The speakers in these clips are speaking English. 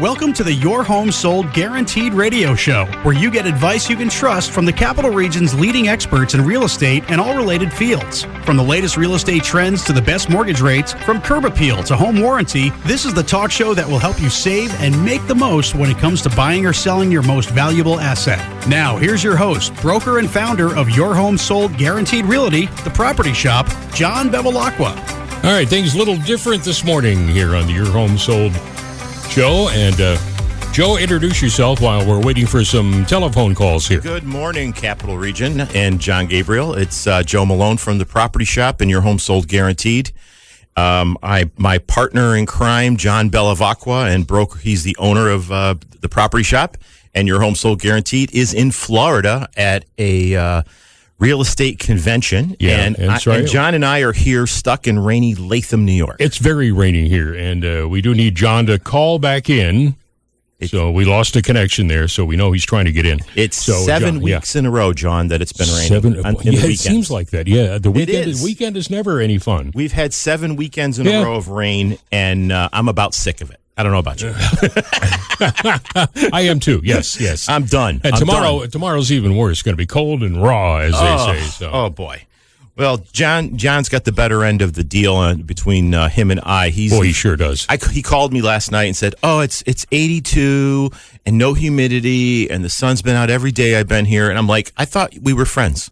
Welcome to the Your Home Sold Guaranteed radio show, where you get advice you can trust from the Capital Region's leading experts in real estate and all related fields. From the latest real estate trends to the best mortgage rates, from curb appeal to home warranty, this is the talk show that will help you save and make the most when it comes to buying or selling your most valuable asset. Now, here's your host, broker and founder of Your Home Sold Guaranteed Realty, the property shop, John Bevilacqua. All right, things a little different this morning here on the Your Home Sold show. And Joe, introduce yourself while we're waiting for some telephone calls here. Good morning, Capital Region and John Gabriel. It's Joe Mulone from the property shop and Your Home Sold Guaranteed. My partner in crime, John Bevilacqua, and he's the owner of the property shop and Your Home Sold Guaranteed, is in Florida at a real estate convention. Yeah, and John and I are here stuck in rainy Latham, New York. It's very rainy here, and we do need John to call back in. So we lost a connection there, so we know he's trying to get in. It's 7 weeks in a row, John, that it's been raining. It seems like that. Yeah, the weekend is never any fun. We've had 7 weekends in a row of rain, and I'm about sick of it. I don't know about you. I am too. Yes. I'm done. And tomorrow's even worse. It's going to be cold and raw, as they say. So. Oh boy. Well, John's got the better end of the deal between him and I. He sure does. He called me last night and said, "Oh, it's 82 and no humidity, and the sun's been out every day I've been here." And I'm like, "I thought we were friends."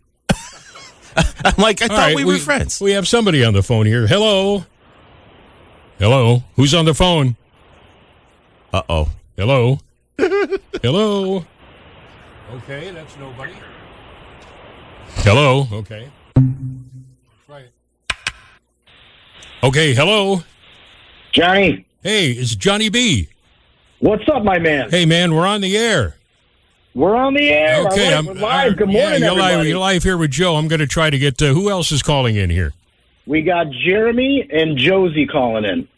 I thought we were friends. We have somebody on the phone here. Hello. Who's on the phone? Uh-oh. Hello. Hello. Okay, that's nobody. Hello. Okay. Right. Okay, hello. Johnny. Hey, it's Johnny B. What's up, my man? Hey, man, we're on the air. We're on the air. Okay, we're live. Good morning, everybody. You're live here with Joe. I'm going to try to get, who else is calling in here? We got Jeremy and Josie calling in.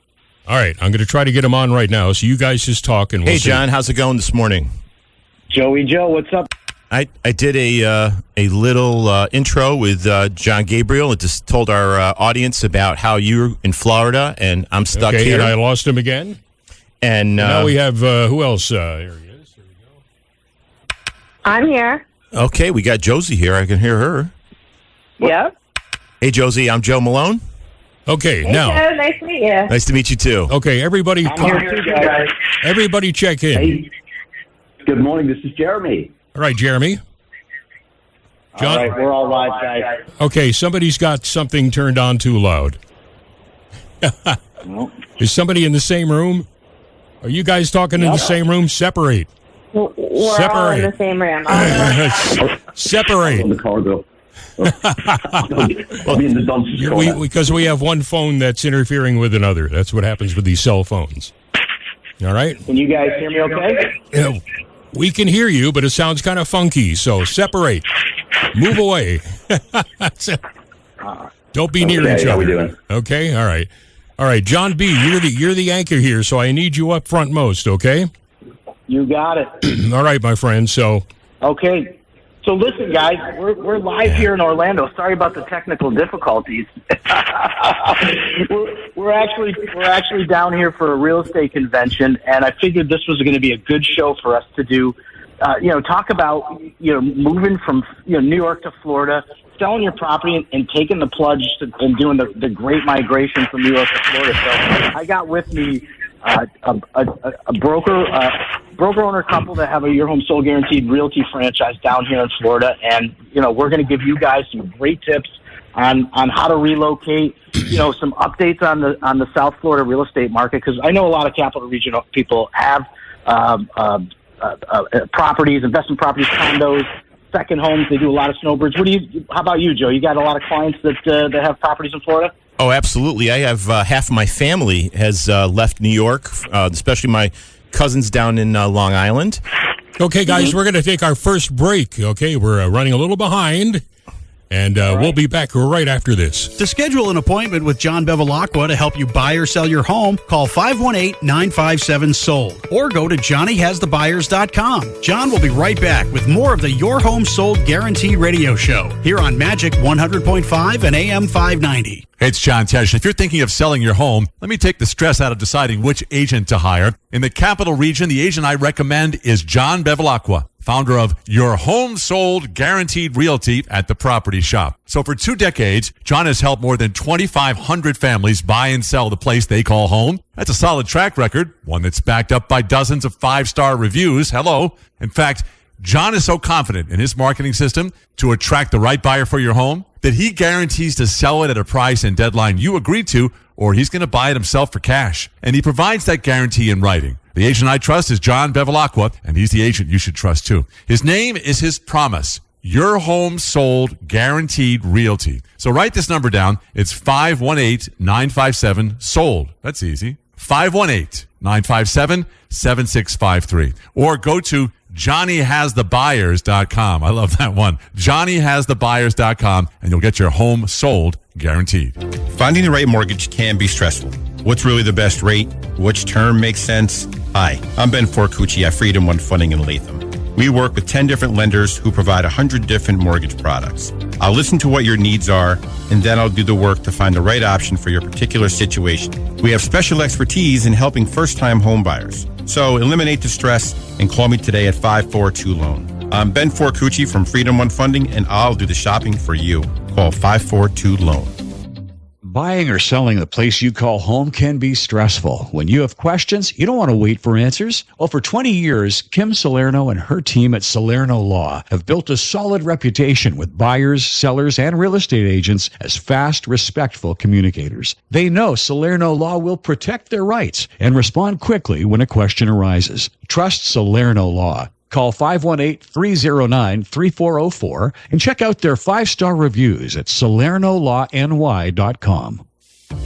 All right, I'm going to try to get them on right now, so you guys just talk and we'll see. John, how's it going this morning? Joey Joe, what's up? I did a little intro with John Gabriel and just told our audience about how you're in Florida and I'm stuck here. And I lost him again. And now we have, who else? Here he is. Here we go. I'm here. Okay, we got Josie here. I can hear her. Yep. Hey, Josie, I'm Joe Mulone. Okay, hey, now. Joe, nice to meet you. Nice to meet you, too. Okay, everybody. I'm here too, guys. Everybody check in. Hey, good morning. This is Jeremy. All right, Jeremy. John? All right, we're all live, guys. Okay, somebody's got something turned on too loud. Is somebody in the same room? Are you guys talking in the same room? Separate. We're all in the same room. Separate. On the corridor. I'll be in the dumpster corner. Because we have one phone that's interfering with another. That's what happens with these cell phones. All right? Can you guys hear me okay? Yeah, we can hear you, but it sounds kind of funky. So separate. Move away. Don't be near each other. How we doing? Okay? All right. All right, John B., you're the anchor here, so I need you up front most, okay? You got it. All right, my friend. So okay. So listen, guys, we're live here in Orlando. Sorry about the technical difficulties. we're actually down here for a real estate convention, and I figured this was going to be a good show for us to do. Talk about moving from New York to Florida, selling your property, and taking the plunge and doing the great migration from New York to Florida. So I got with me a broker owner couple that have a Your Home Sold Guaranteed Realty franchise down here in Florida, and we're going to give you guys some great tips on how to relocate. Some updates on the South Florida real estate market, because I know a lot of Capital Region people have properties, investment properties, condos, second homes. They do a lot of snowbirds. How about you, Joe? You got a lot of clients that have properties in Florida? Oh, absolutely. I have half of my family has left New York, especially my cousins down in Long Island. Okay, guys, we're going to take our first break. Okay, we're running a little behind. And we'll be back right after this. To schedule an appointment with John Bevilacqua to help you buy or sell your home, call 518-957-SOLD or go to johnnyhasthebuyers.com. John will be right back with more of the Your Home Sold Guaranteed radio show here on Magic 100.5 and AM 590. Hey, it's John Tesh. If you're thinking of selling your home, let me take the stress out of deciding which agent to hire. In the Capital Region, the agent I recommend is John Bevilacqua, founder of Your Home Sold Guaranteed Realty at the Property Shop. So for 2 decades, John has helped more than 2,500 families buy and sell the place they call home. That's a solid track record, one that's backed up by dozens of 5-star reviews. Hello. In fact, John is so confident in his marketing system to attract the right buyer for your home that he guarantees to sell it at a price and deadline you agreed to, or he's going to buy it himself for cash. And he provides that guarantee in writing. The agent I trust is John Bevilacqua, and he's the agent you should trust too. His name is his promise. Your Home Sold Guaranteed Realty. So write this number down. It's 518-957-SOLD. That's easy. 518-957-7653. Or go to JohnnyHasTheBuyers.com. I love that one. JohnnyHasTheBuyers.com, and you'll get your home sold guaranteed. Finding the right mortgage can be stressful. What's really the best rate? Which term makes sense? Hi, I'm Ben Forcucci at Freedom One Funding in Latham. We work with 10 different lenders who provide 100 different mortgage products. I'll listen to what your needs are, and then I'll do the work to find the right option for your particular situation. We have special expertise in helping first-time home buyers. So eliminate the stress and call me today at 542-LOAN. I'm Ben Forcucci from Freedom One Funding, and I'll do the shopping for you. Call 542-LOAN. Buying or selling the place you call home can be stressful. When you have questions, you don't want to wait for answers. Well, for 20 years, Kim Salerno and her team at Salerno Law have built a solid reputation with buyers, sellers, and real estate agents as fast, respectful communicators. They know Salerno Law will protect their rights and respond quickly when a question arises. Trust Salerno Law. Call 518-309-3404 and check out their 5-star reviews at SalernoLawNY.com.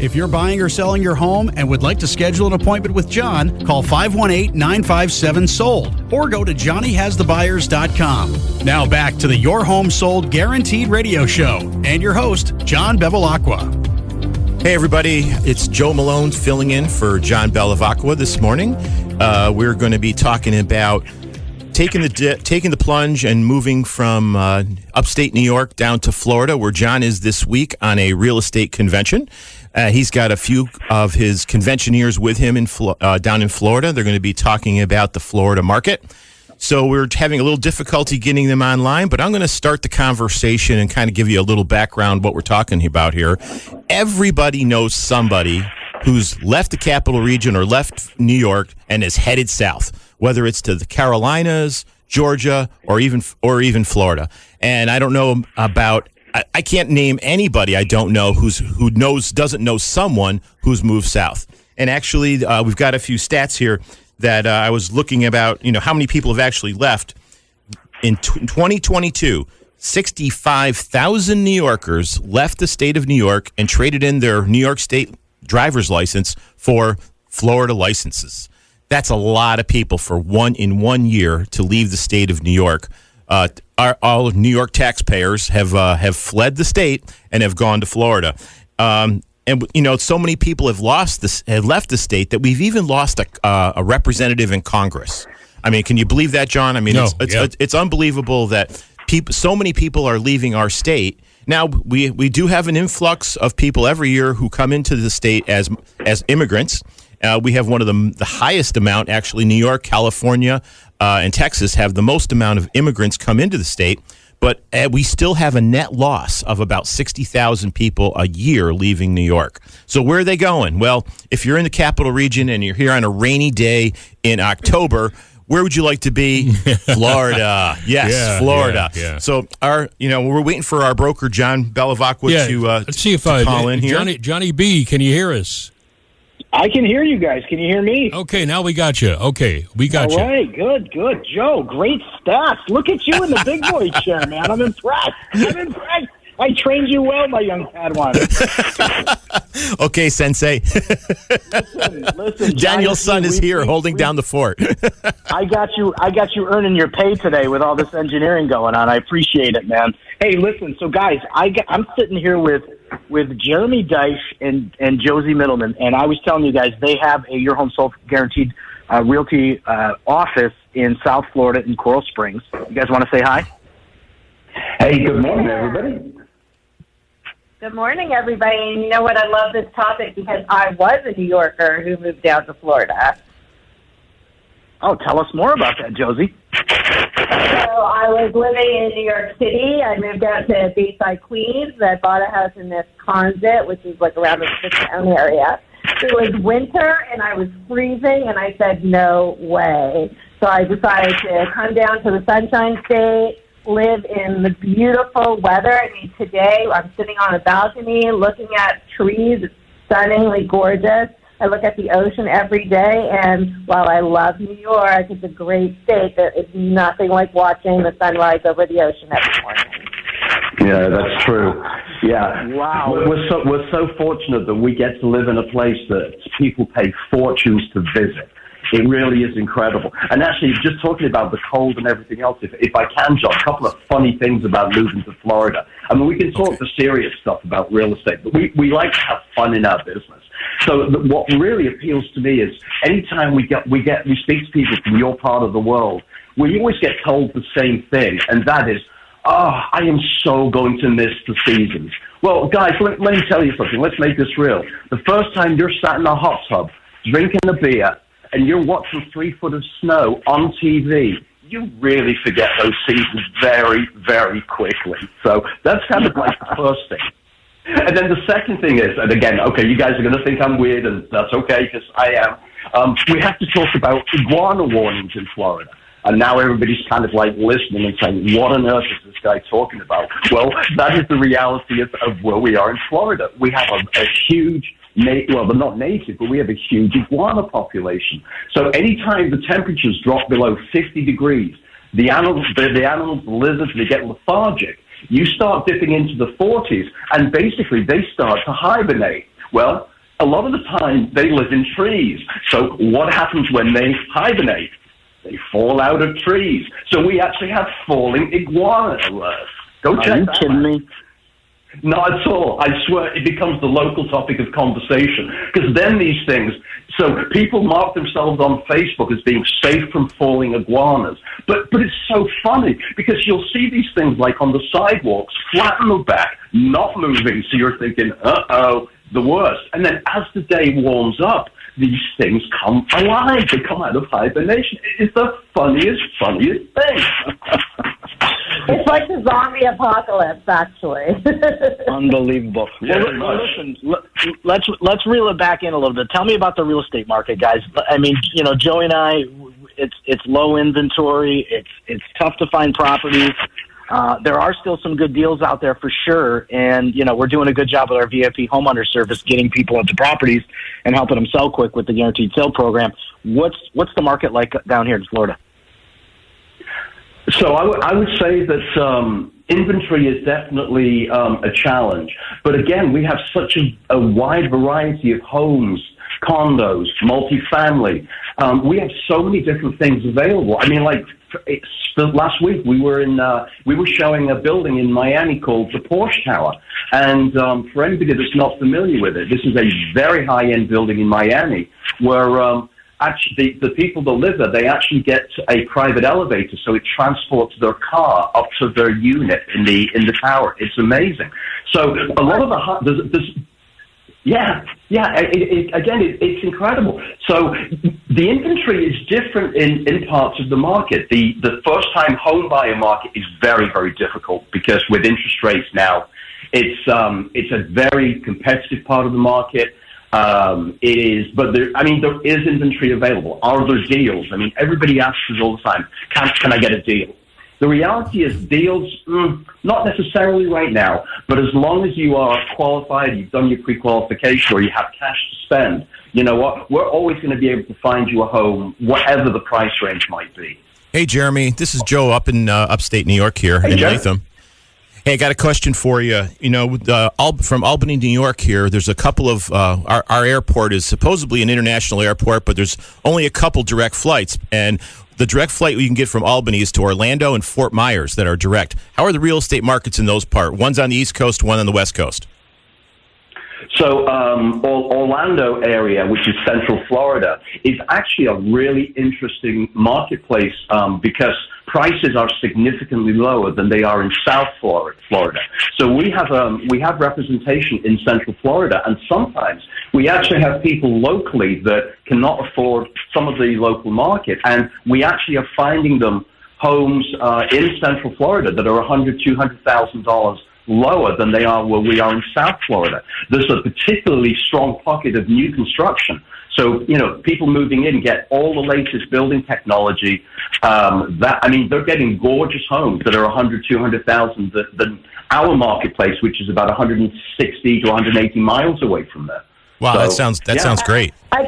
If you're buying or selling your home and would like to schedule an appointment with John, call 518-957-SOLD or go to JohnnyHasTheBuyers.com. Now back to the Your Home Sold Guaranteed radio show and your host, John Bevilacqua. Hey, everybody. It's Joe Mulone filling in for John Bevilacqua this morning. We're going to be talking about taking the plunge and moving from upstate New York down to Florida, where John is this week on a real estate convention. He's got a few of his conventioneers with him down in Florida. They're going to be talking about the Florida market. So we're having a little difficulty getting them online, but I'm going to start the conversation and kind of give you a little background what we're talking about here. Everybody knows somebody who's left the Capital Region or left New York and is headed south, whether it's to the Carolinas, Georgia, or even Florida. And I don't know about, I can't name anybody I don't know doesn't know someone who's moved south. And actually, we've got a few stats here that I was looking about, how many people have actually left. In 2022, 65,000 New Yorkers left the state of New York and traded in their New York State driver's license for Florida licenses. That's a lot of people in 1 year to leave the state of New York. All New York taxpayers have fled the state and have gone to Florida. And so many people have left the state that we've even lost a representative in Congress. I mean, can you believe that, John? I mean, it's unbelievable that so many people are leaving our state. Now, we do have an influx of people every year who come into the state as immigrants. We have one of the highest amount, actually. New York, California, and Texas have the most amount of immigrants come into the state. But we still have a net loss of about 60,000 people a year leaving New York. So where are they going? Well, if you're in the Capital Region and you're here on a rainy day in October, where would you like to be? Florida. Yes, Florida. Yeah. So we're waiting for our broker, John Bevilacqua, to let's see if call in here. Johnny B, can you hear us? I can hear you guys. Can you hear me? Okay, now we got you. Okay, we got you. All right, good. Joe, great stats. Look at you in the big boy chair, man. I'm impressed. I trained you well, my young Padawan. Okay, Sensei. Listen, Daniel's son is here holding down the fort. I got you earning your pay today with all this engineering going on. I appreciate it, man. Hey, listen, so guys, I'm sitting here with Jeremy Dysch and Josie Mittleman, and I was telling you guys they have a Your Home Sold Guaranteed Realty office in South Florida in Coral Springs. You guys want to say hi? Hey, good morning, everybody. Good morning, everybody. And you know what? I love this topic because I was a New Yorker who moved down to Florida. Oh, tell us more about that, Josie. So I was living in New York City. I moved out to Bayside, Queens. I bought a house in Wisconsin, which is like around the Mittleman area. It was winter, and I was freezing, and I said, no way. So I decided to come down to the Sunshine State, live in the beautiful weather. I mean, today I'm sitting on a balcony looking at trees. It's stunningly gorgeous. I look at the ocean every day, and while I love New York, it's a great state. There is nothing like watching the sunrise over the ocean every morning. Yeah, that's true. Yeah. Wow. We're so fortunate that we get to live in a place that people pay fortunes to visit. It really is incredible. And actually, just talking about the cold and everything else, if I can, John, a couple of funny things about moving to Florida. I mean, we can talk the serious stuff about real estate, but we like to have fun in our business. So what really appeals to me is anytime we speak to people from your part of the world, we always get told the same thing, and that is, I am so going to miss the seasons. Well, guys, let me tell you something. Let's make this real. The first time you're sat in a hot tub, drinking a beer, and you're watching 3 foot of snow on TV, you really forget those seasons very, very quickly. So that's kind of like the first thing. And then the second thing is, and again, okay, you guys are going to think I'm weird, and that's okay, because I am. We have to talk about iguana warnings in Florida. And now everybody's kind of like listening and saying, what on earth is this guy talking about? Well, that is the reality of where we are in Florida. We have a huge, well, they're not native, but we have a huge iguana population. So anytime the temperatures drop below 50 degrees, the animals, the lizards, they get lethargic. You start dipping into the 40s, and basically they start to hibernate. Well, a lot of the time they live in trees. So what happens when they hibernate? They fall out of trees. So we actually have falling iguana alerts. Go check that out. Are you kidding me? Not at all. I swear it becomes the local topic of conversation. Because then these things, so people mark themselves on Facebook as being safe from falling iguanas. But it's so funny because you'll see these things like on the sidewalks, flat on the back, not moving. So you're thinking, uh-oh, the worst. And then as the day warms up, these things come alive. They come out of hibernation. It's the funniest thing. It's like the zombie apocalypse, actually. Unbelievable. Well, listen, let's reel it back in a little bit. Tell me about the real estate market, guys. I mean, you know, Joey and I, it's low inventory. It's tough to find properties. There are still some good deals out there for sure, and you know we're doing a good job with our VIP homeowner service, getting people into properties and helping them sell quick with the guaranteed sale program. What's the market like down here in Florida? So I would say that inventory is definitely a challenge, but again, we have such a wide variety of homes, condos, multifamily. We have so many different things available. I mean, like last week we were showing a building in Miami called the Porsche Tower, and for anybody that's not familiar with it, this is a very high-end building in Miami where actually the people that live there, they actually get a private elevator, so it transports their car up to their unit in the tower. It's amazing. So a lot of there's it's incredible. So the inventory is different in parts of the market. The first-time home buyer market is very, very difficult because with interest rates now, it's a very competitive part of the market. It is, but there is inventory available. Are there deals? I mean, everybody asks us all the time, can I get a deal? The reality is deals, not necessarily right now, but as long as you are qualified, you've done your pre-qualification, or you have cash to spend, you know what? We're always going to be able to find you a home, whatever the price range might be. Hey, Jeremy, this is Joe up in upstate New York here in Latham. Hey, I got a question for you. You know, from Albany, New York here, there's a couple of, our airport is supposedly an international airport, but there's only a couple direct flights. And the direct flight you can get from Albany is to Orlando and Fort Myers that are direct. How are the real estate markets in those parts? One's on the East Coast, one on the West Coast. So Orlando area, which is Central Florida, is actually a really interesting marketplace because prices are significantly lower than they are in South Florida. So we have representation in Central Florida, and sometimes we actually have people locally that cannot afford some of the local market, and we actually are finding them homes in Central Florida that are $100,000, $200,000 lower than they are where we are in South Florida. There's a particularly strong pocket of new construction. So, you know, people moving in get all the latest building technology. They're getting gorgeous homes that are $100,000, $200,000 than our marketplace, which is about 160 to 180 miles away from there. Wow, So, that sounds great. I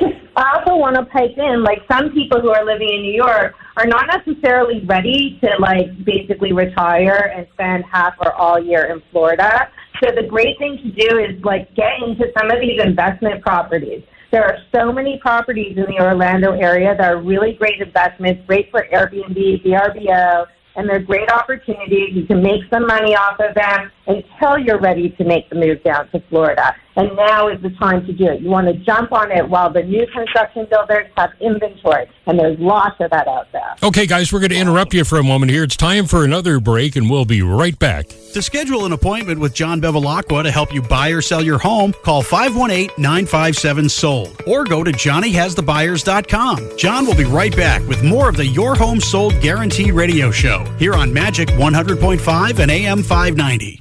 also want to pipe in, like, some people who are living in New York are not necessarily ready to, like, basically retire and spend half or all year in Florida. So the great thing to do is, like, get into some of these investment properties. There are so many properties in the Orlando area that are really great investments, great for Airbnb, VRBO, and they're great opportunities. You can make some money off of them until you're ready to make the move down to Florida. And now is the time to do it. You want to jump on it while the new construction builders have inventory, and there's lots of that out there. Okay, guys, we're going to interrupt you for a moment here. It's time for another break, and we'll be right back. To schedule an appointment with John Bevilacqua to help you buy or sell your home, call 518-957-SOLD or go to johnnyhasthebuyers.com. John will be right back with more of the Your Home Sold Guaranteed radio show here on Magic 100.5 and AM 590.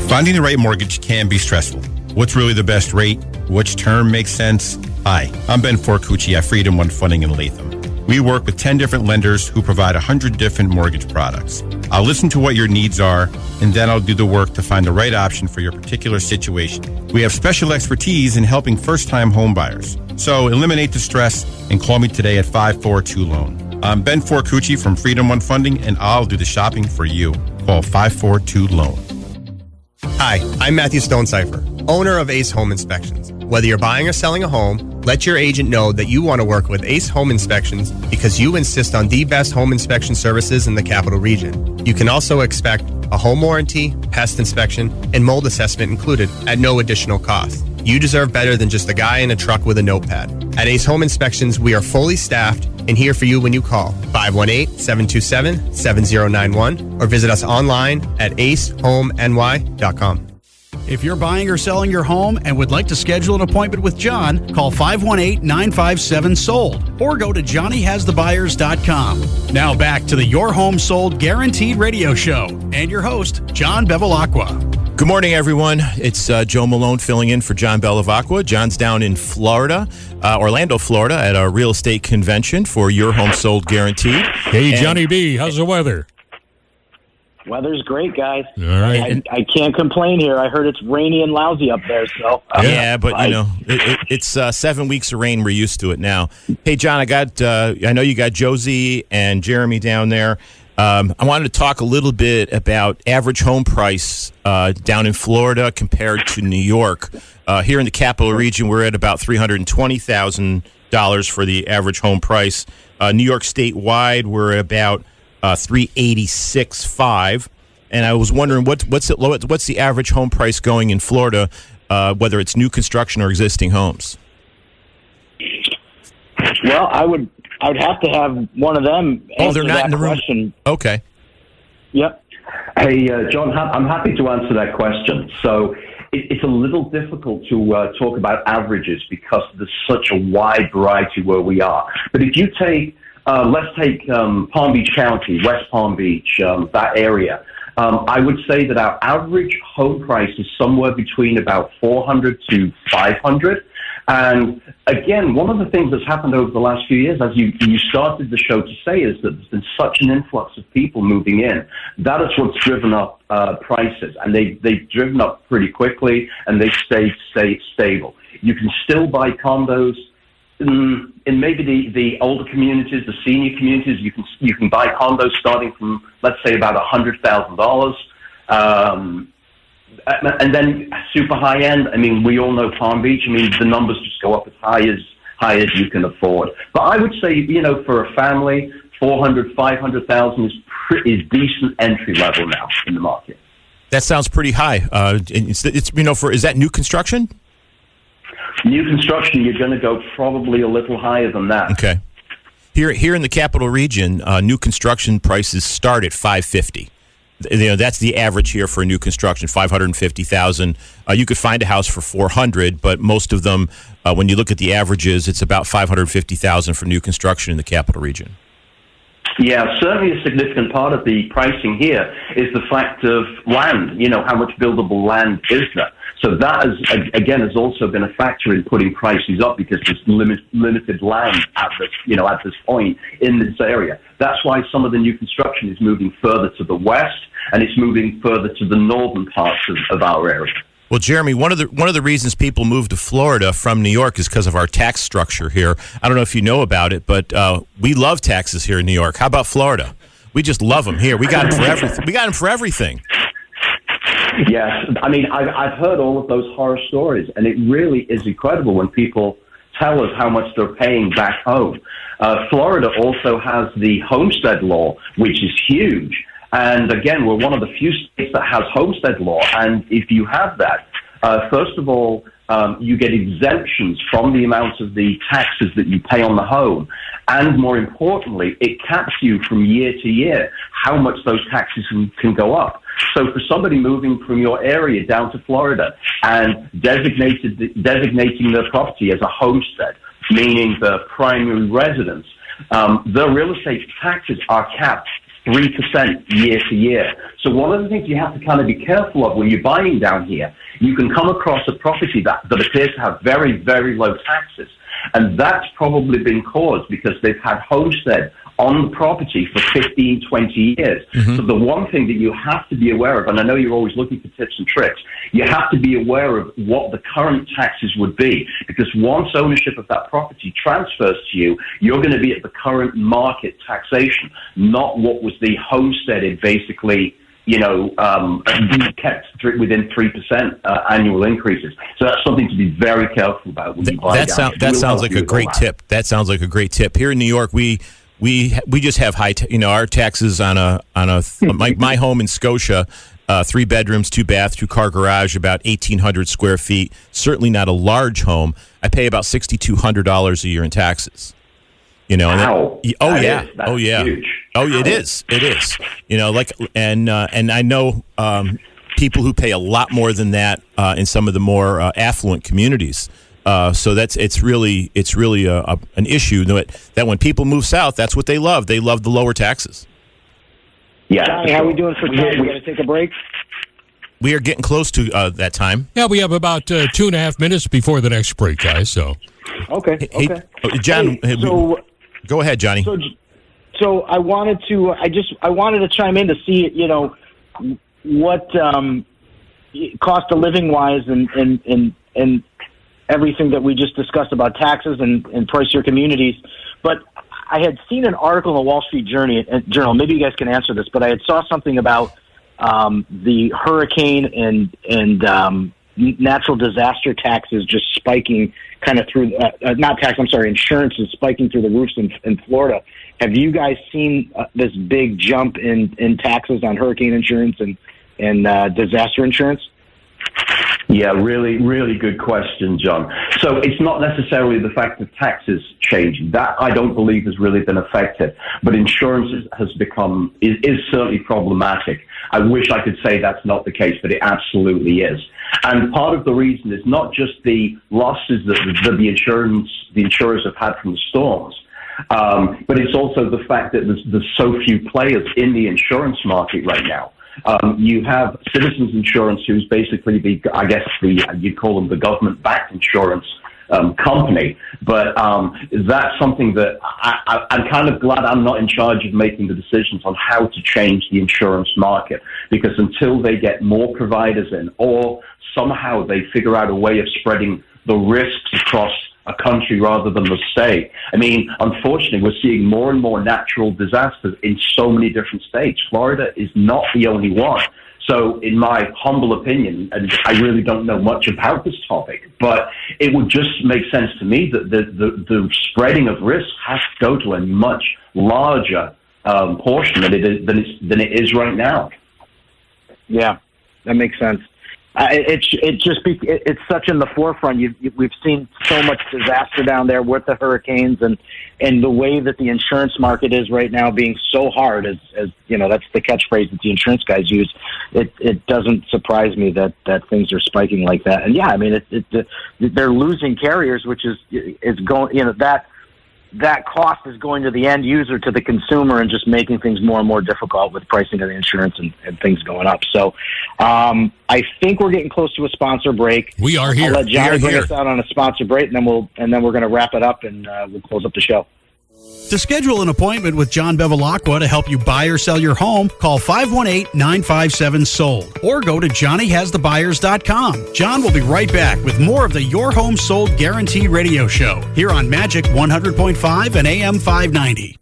Finding the right mortgage can be stressful. What's really the best rate? Which term makes sense? Hi, I'm Ben Forcucci at Freedom One Funding in Latham. We work with 10 different lenders who provide 100 different mortgage products. I'll listen to what your needs are, and then I'll do the work to find the right option for your particular situation. We have special expertise in helping first-time home buyers. So eliminate the stress and call me today at 542-LOAN. I'm Ben Forcucci from Freedom One Funding, and I'll do the shopping for you. Call 542-LOAN. Hi, I'm Matthew Stonecipher, owner of Ace Home Inspections. Whether you're buying or selling a home, let your agent know that you want to work with Ace Home Inspections because you insist on the best home inspection services in the capital region. You can also expect a home warranty, pest inspection, and mold assessment included at no additional cost. You deserve better than just a guy in a truck with a notepad. At Ace Home Inspections, we are fully staffed and here for you when you call 518-727-7091 or visit us online at acehomeny.com. If you're buying or selling your home and would like to schedule an appointment with John, call 518-957-SOLD or go to johnnyhasthebuyers.com. Now back to the Your Home Sold Guaranteed radio show and your host, John Bevilacqua. Good morning, everyone. It's Joe Mulone filling in for John Bevilacqua. John's down in Florida, Orlando, Florida, at a real estate convention for Your Home Sold Guaranteed. Hey, Johnny B., how's the weather? Weather's great, guys. All right. I can't complain here. I heard it's rainy and lousy up there, so. Yeah, but, you know, it's 7 weeks of rain. We're used to it now. Hey, John, I know you got Josie and Jeremy down there. I wanted to talk a little bit about average home price down in Florida compared to New York. Here in the capital region, we're at about $320,000 for the average home price. New York statewide, we're at about $386,500. And I was wondering what's the average home price going in Florida, whether it's new construction or existing homes? Well, I would have to have one of them answer they're not in the room. question. Okay. Yep. Hey, John, I'm happy to answer that question. So it's a little difficult to talk about averages because there's such a wide variety where we are. But if you take, let's take Palm Beach County, West Palm Beach, that area, I would say that our average home price is somewhere between about $400 to $500. And again, one of the things that's happened over the last few years, as you started the show to say, is that there's been such an influx of people moving in. That is what's driven up prices, and they've driven up pretty quickly, and they've stayed stable. You can still buy condos in maybe the older communities, the senior communities. You can buy condos starting from, let's say, about $100,000. And then super high end. I mean, we all know Palm Beach. I mean, the numbers just go up as high as you can afford. But I would say, for a family, 400, 500,000 is decent entry level now in the market. That sounds pretty high. Is that new construction? New construction, you're going to go probably a little higher than that. Okay. Here in the capital region, new construction prices start at $550,000. That's the average here for a new construction, $550,000. You could find a house for $400,000, but most of them, when you look at the averages, it's about $550,000 for new construction in the capital region. Yeah, certainly a significant part of the pricing here is the fact of land. How much buildable land is there? So that has also been a factor in putting prices up because there's limited land at this point in this area. That's why some of the new construction is moving further to the west and it's moving further to the northern parts of our area. Well, Jeremy, one of the reasons people move to Florida from New York is because of our tax structure here. I don't know if you know about it, but we love taxes here in New York. How about Florida? We just love them here. We got them for everything. We got them for everything. Yes, I mean, I've heard all of those horror stories, and it really is incredible when people tell us how much they're paying back home. Florida also has the homestead law, which is huge. And again, we're one of the few states that has homestead law. And if you have that, first of all, you get exemptions from the amount of the taxes that you pay on the home. And more importantly, it caps you from year to year how much those taxes can go up. So for somebody moving from your area down to Florida and designating their property as a homestead, meaning the primary residence, the real estate taxes are capped 3% year to year. So one of the things you have to kind of be careful of when you're buying down here, you can come across a property that appears to have very, very low taxes. And that's probably been caused because they've had homestead on the property for 15, 20 years. Mm-hmm. So the one thing that you have to be aware of, and I know you're always looking for tips and tricks, you have to be aware of what the current taxes would be, because once ownership of that property transfers to you, you're going to be at the current market taxation, not what was the homesteaded, basically, kept within 3% annual increases. So that's something to be very careful about when you buy. That sounds like a great tip. That sounds like a great tip. Here in New York, we just have high, our taxes on my home in Scotia, 3 bedrooms, 2 bath, 2-car garage, about 1,800 square feet. Certainly not a large home. I pay about $6,200 a year in taxes. Wow. Huge. Oh, it is. And I know people who pay a lot more than that in some of the more affluent communities. So it's really an issue that when people move south, that's what they love. They love the lower taxes. Yeah. Johnny, how are we doing for time? We're going to take a break. We are getting close to that time. Yeah, we have about 2.5 minutes before the next break, guys. So. Okay. John, go ahead, Johnny. So I wanted to chime in to see, what cost of living wise and everything that we just discussed about taxes and pricier communities. But I had seen an article in the Wall Street Journal. Maybe you guys can answer this, but I had saw something about the hurricane and natural disaster taxes just spiking kind of through, insurance is spiking through the roofs in Florida. Have you guys seen this big jump in taxes on hurricane insurance and disaster insurance? Yeah, really, really good question, John. So it's not necessarily the fact that taxes changing. That I don't believe has really been affected. But insurance is certainly problematic. I wish I could say that's not the case, but it absolutely is. And part of the reason is not just the losses that the insurers have had from the storms, but it's also the fact that there's so few players in the insurance market right now. You have Citizens Insurance, who's basically you'd call them the government-backed insurance company. But that's something that I'm kind of glad I'm not in charge of making the decisions on how to change the insurance market, because until they get more providers in, or somehow they figure out a way of spreading the risks across a country rather than the state. I mean, unfortunately, we're seeing more and more natural disasters in so many different states. Florida is not the only one. So in my humble opinion, and I really don't know much about this topic, but it would just make sense to me that the spreading of risk has to go to a much larger portion than it is right now. Yeah, that makes sense. It's such in the forefront. We've seen so much disaster down there with the hurricanes and the way that the insurance market is right now being so hard, as you know, that's the catchphrase that the insurance guys use. It doesn't surprise me that things are spiking like that. And yeah, I mean, they're losing carriers, which is going, you know, that cost is going to the end user, to the consumer, and just making things more and more difficult with pricing of the insurance and things going up. So I think we're getting close to a sponsor break. We are here. I'll let Johnny bring us out on a sponsor break, and then we're going to wrap it up, and we'll close up the show. To schedule an appointment with John Bevilacqua to help you buy or sell your home, call 518-957-SOLD or go to johnnyhasthebuyers.com. John will be right back with more of the Your Home Sold Guaranteed radio show here on Magic 100.5 and AM 590.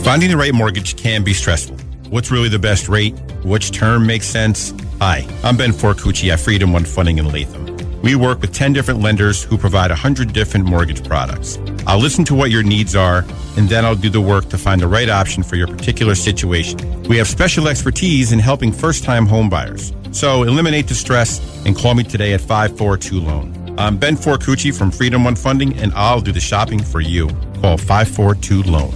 Finding the right mortgage can be stressful. What's really the best rate? Which term makes sense? Hi, I'm Ben Forcucci at Freedom One Funding in Latham. We work with 10 different lenders who provide 100 different mortgage products. I'll listen to what your needs are, and then I'll do the work to find the right option for your particular situation. We have special expertise in helping first-time home buyers. So eliminate the stress and call me today at 542-LOAN. I'm Ben Forcucci from Freedom One Funding, and I'll do the shopping for you. Call 542-LOAN.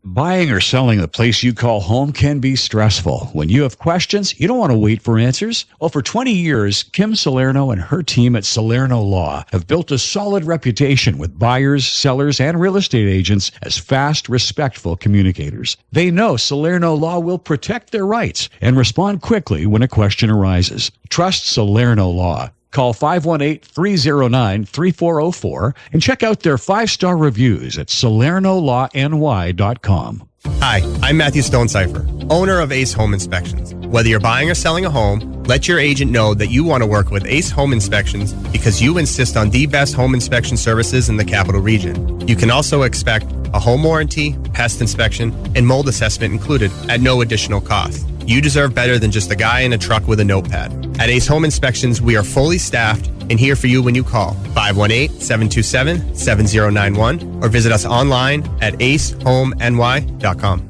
Buying or selling the place you call home can be stressful. When you have questions, you don't want to wait for answers. Well, for 20 years, Kim Salerno and her team at Salerno Law have built a solid reputation with buyers, sellers, and real estate agents as fast, respectful communicators. They know Salerno Law will protect their rights and respond quickly when a question arises. Trust Salerno Law. Call 518-309-3404 and check out their 5-star reviews at SalernoLawNY.com. Hi, I'm Matthew Stonecipher, owner of Ace Home Inspections. Whether you're buying or selling a home, let your agent know that you want to work with Ace Home Inspections because you insist on the best home inspection services in the capital region. You can also expect a home warranty, pest inspection, and mold assessment included at no additional cost. You deserve better than just a guy in a truck with a notepad. At Ace Home Inspections, we are fully staffed and here for you when you call 518-727-7091 or visit us online at acehomeny.com.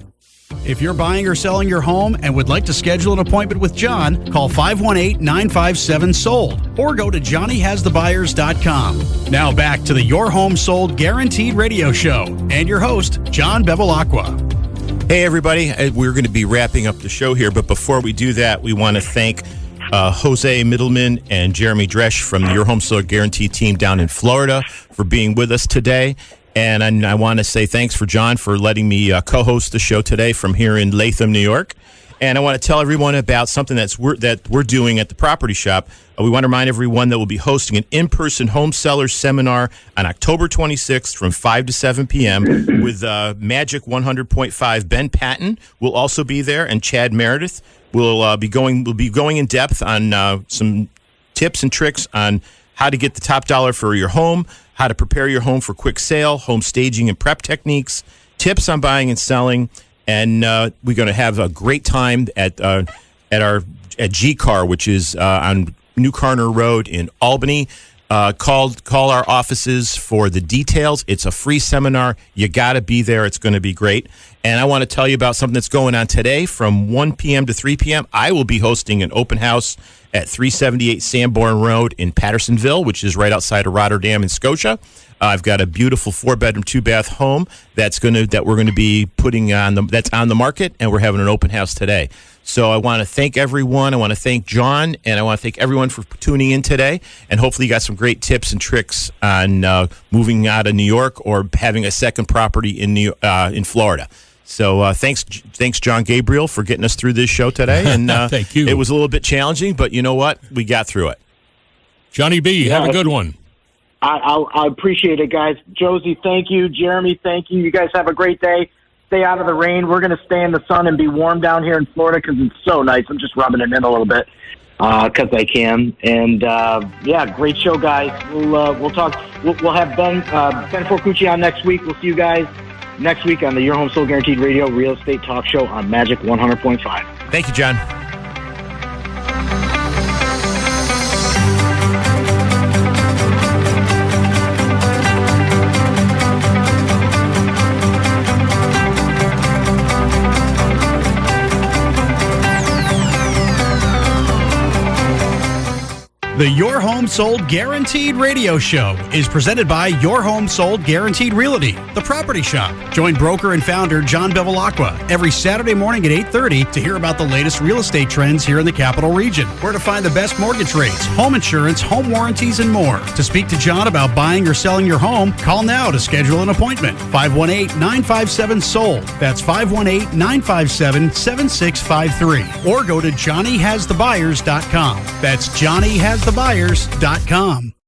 If you're buying or selling your home and would like to schedule an appointment with John, call 518-957-SOLD or go to johnnyhasthebuyers.com. Now back to the Your Home Sold Guaranteed radio show and your host, John Bevilacqua. Hey, everybody. We're going to be wrapping up the show here, but before we do that, we want to thank Jose Mittleman and Jeremy Dysch from the Your Home Sold Guarantee team down in Florida for being with us today. And I want to say thanks for John for letting me co-host the show today from here in Latham, New York. And I want to tell everyone about something that we're doing at the property shop. We want to remind everyone that we'll be hosting an in-person home sellers seminar on October 26th from 5 to 7 p.m. with Magic 100.5 Ben Patton will also be there, and Chad Meredith will be going in depth on some tips and tricks on how to get the top dollar for your home, how to prepare your home for quick sale, home staging and prep techniques, tips on buying and selling. And we're going to have a great time at G-Car, which is on New Carner Road in Albany. Call our offices for the details. It's a free seminar. You got to be there. It's going to be great. And I want to tell you about something that's going on today from 1 p.m. to 3 p.m. I will be hosting an open house at 378 Sanborn Road in Pattersonville, which is right outside of Rotterdam in Scotia. I've got a beautiful 4-bedroom, 2-bath home that we're going to be putting that's on the market, and we're having an open house today. So I want to thank everyone. I want to thank John, and I want to thank everyone for tuning in today. And hopefully you got some great tips and tricks on moving out of New York or having a second property in Florida. So thanks, John Gabriel, for getting us through this show today. And thank you. It was a little bit challenging, but you know what? We got through it. Johnny B., have a good one. I appreciate it, guys. Josie, thank you. Jeremy, thank you. You guys have a great day. Stay out of the rain. We're going to stay in the sun and be warm down here in Florida because it's so nice. I'm just rubbing it in a little bit because I can. And, great show, guys. We'll talk. We'll have Ben Forcucci on next week. We'll see you guys next week on the Your Home Sold Guaranteed Radio Real Estate Talk Show on Magic 100.5. Thank you, John. The Your Home Sold Guaranteed radio show is presented by Your Home Sold Guaranteed Realty, the property shop. Join broker and founder John Bevilacqua every Saturday morning at 8:30 to hear about the latest real estate trends here in the capital region, where to find the best mortgage rates, home insurance, home warranties, and more. To speak to John about buying or selling your home, call now to schedule an appointment. 518-957-SOLD. That's 518-957-7653. Or go to JohnnyHasTheBuyers.com. That's JohnnyHasTheBuyers.com.